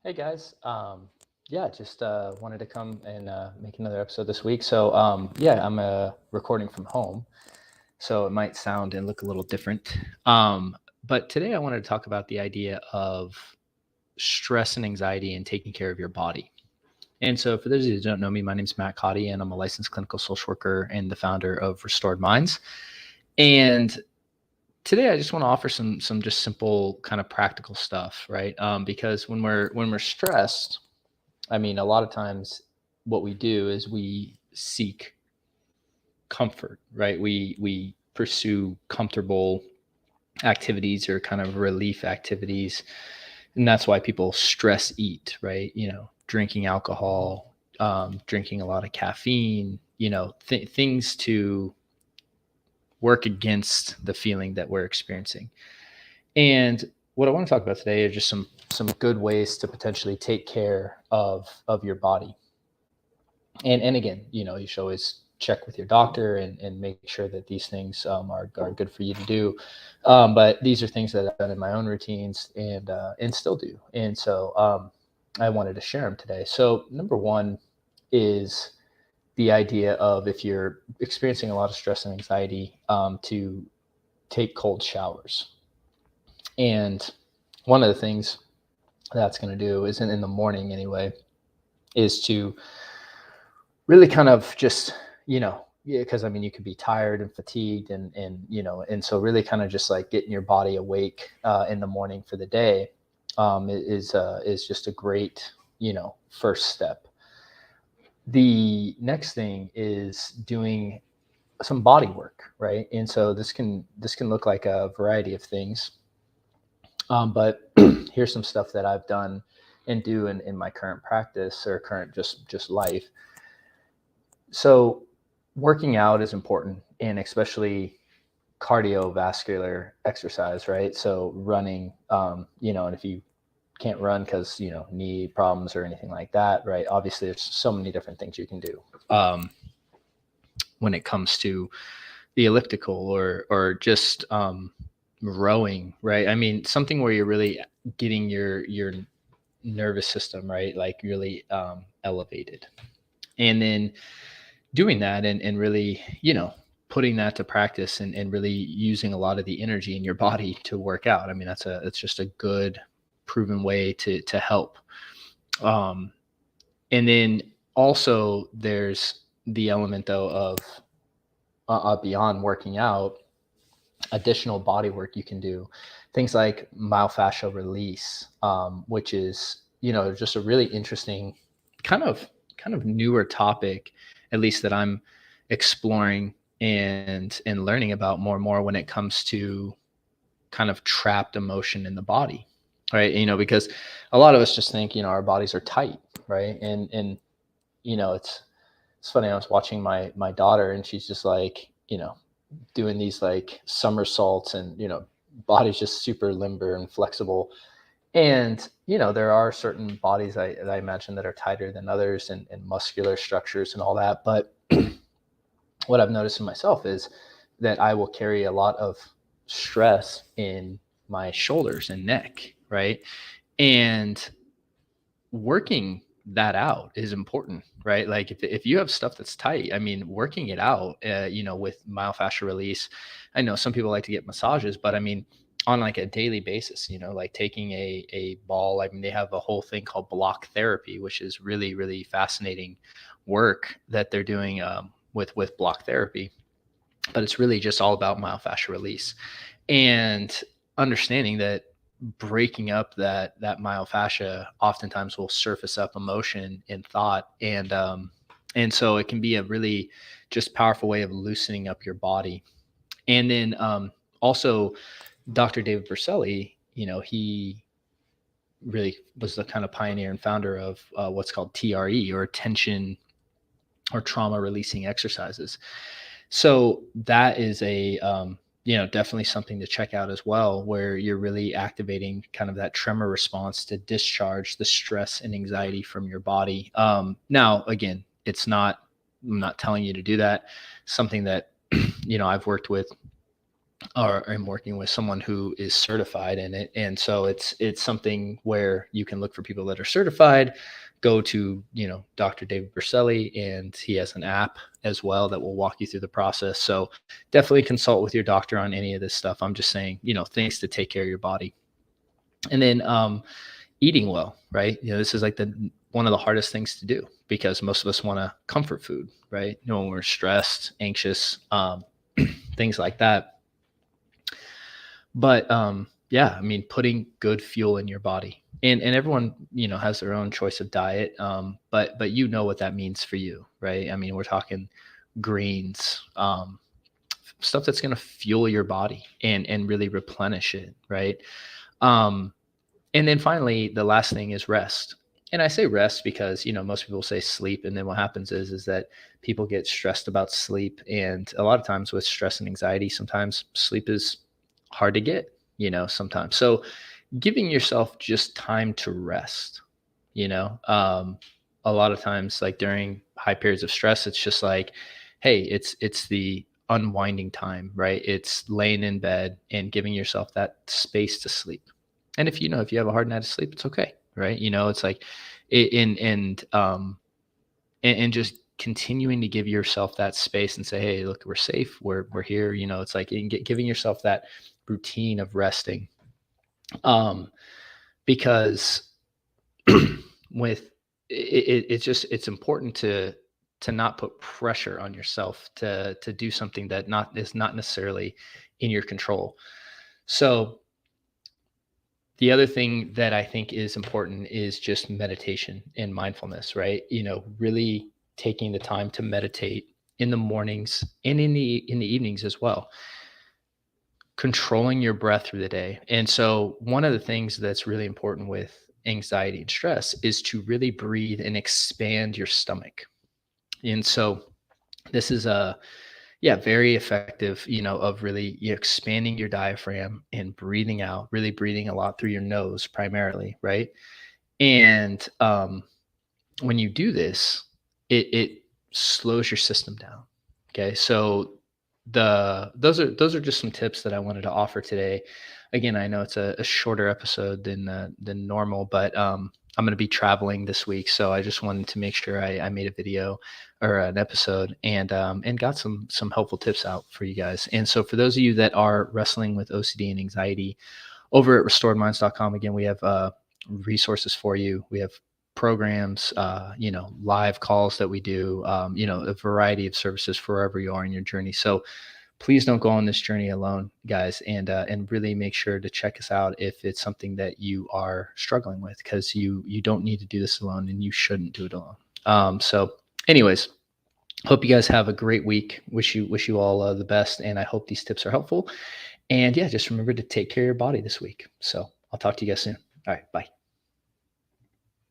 Hey guys, just wanted to come and make another episode this week. I'm recording from home, so it might sound and look a little different. But today I wanted to talk about the idea of stress and anxiety and taking care of your body. And so, for those of you who don't know me, my name is Matt Cotty, and I'm a licensed clinical social worker and the founder of Restored Minds. And today I just want to offer some just simple kind of practical stuff, right? Because when we're stressed, I mean, a lot of times what we do is we seek comfort, right? We pursue comfortable activities or kind of relief activities. And that's why people stress eat, right? Drinking alcohol, drinking a lot of caffeine, things to work against the feeling that we're experiencing. And what I want to talk about today are just some good ways to potentially take care of your body. And again, you should always check with your doctor and make sure that these things are good for you to do. But these are things that I've done in my own routines and still do. And so I wanted to share them today. So number one is the idea of, if you're experiencing a lot of stress and anxiety, to take cold showers. And one of the things that's going to do is in the morning anyway, is to really kind of just, because I mean, you could be tired and fatigued and so really kind of just like getting your body awake in the morning for the day is just a great, first step. The next thing is doing some body work, right? And so this can look like a variety of things. But here's some stuff that I've done and do in my current practice or current just life. So working out is important, and especially cardiovascular exercise, right? So running, and if you can't run because, knee problems or anything like that, right? Obviously, there's so many different things you can do when it comes to the elliptical or just rowing, right? I mean, something where you're really getting your nervous system, right, like really elevated, and then doing that and really, putting that to practice and really using a lot of the energy in your body to work out. I mean, it's just a good proven way to help. And then also there's the element though of beyond working out, additional body work you can do, things like myofascial release, which is, just a really interesting kind of newer topic, at least that I'm exploring and learning about more and more when it comes to kind of trapped emotion in the body, right? Because a lot of us just think, our bodies are tight, right? And it's funny. I was watching my daughter, and she's just like, doing these like somersaults, and body's just super limber and flexible. And there are certain bodies I imagine that are tighter than others, and muscular structures and all that. But what I've noticed in myself is that I will carry a lot of stress in my shoulders and neck, right? And working that out is important, right? Like if you have stuff that's tight, I mean, working it out, with myofascial release. I know some people like to get massages, but I mean, on like a daily basis, like taking a ball. I mean, they have a whole thing called block therapy, which is really, really fascinating work that they're doing with block therapy. But it's really just all about myofascial release and understanding that breaking up that myofascia oftentimes will surface up emotion and thought, and so it can be a really just powerful way of loosening up your body. And then also Dr. David Berceli, he really was the kind of pioneer and founder of what's called TRE, or tension or trauma releasing exercises. So that is a definitely something to check out as well, where you're really activating kind of that tremor response to discharge the stress and anxiety from your body. Now, again, I'm not telling you to do that. Something that, I've worked with or I'm working with someone who is certified in it. And so it's something where you can look for people that are certified, go to, Dr. David Berselli, and he has an app as well that will walk you through the process. So definitely consult with your doctor on any of this stuff. I'm just saying, things to take care of your body. And then eating well, right? This is like one of the hardest things to do because most of us want to comfort food, right? When we're stressed, anxious, things like that. But yeah, I mean, putting good fuel in your body, and everyone has their own choice of diet, but what that means for you, right? I mean, we're talking greens, stuff that's going to fuel your body and really replenish it, right? And then finally, the last thing is rest. And I say rest because, most people say sleep. And then what happens is that people get stressed about sleep. And a lot of times with stress and anxiety, sometimes sleep is hard to get, sometimes. So giving yourself just time to rest, a lot of times, like during high periods of stress, it's just like, hey, it's the unwinding time, right? It's laying in bed and giving yourself that space to sleep. And if you have a hard night of sleep, it's okay, right? It's like, and just continuing to give yourself that space and say, hey, look, we're safe, we're here. It's like giving yourself that routine of resting, because with it's important to not put pressure on yourself to do something that is not necessarily in your control. So the other thing that I think is important is just meditation and mindfulness, right? Really taking the time to meditate in the mornings and in the evenings as well. Controlling your breath through the day. And so one of the things that's really important with anxiety and stress is to really breathe and expand your stomach. And so this is very effective, of really expanding your diaphragm and breathing out, really breathing a lot through your nose primarily, right? And when you do this, it slows your system down. Okay, so those are just some tips that I wanted to offer today. Again, I know it's a shorter episode than normal, but I'm going to be traveling this week, so I just wanted to make sure I made a video or an episode and got some helpful tips out for you guys. And so for those of you that are wrestling with OCD and anxiety, over at restoredminds.com, again, we have resources for you. We have programs, live calls that we do, a variety of services for wherever you are in your journey. So please don't go on this journey alone, guys, and really make sure to check us out if it's something that you are struggling with, because you don't need to do this alone, and you shouldn't do it alone. So anyways, hope you guys have a great week. Wish you all the best, and I hope these tips are helpful. And yeah, just remember to take care of your body this week. So I'll talk to you guys soon. All right, bye.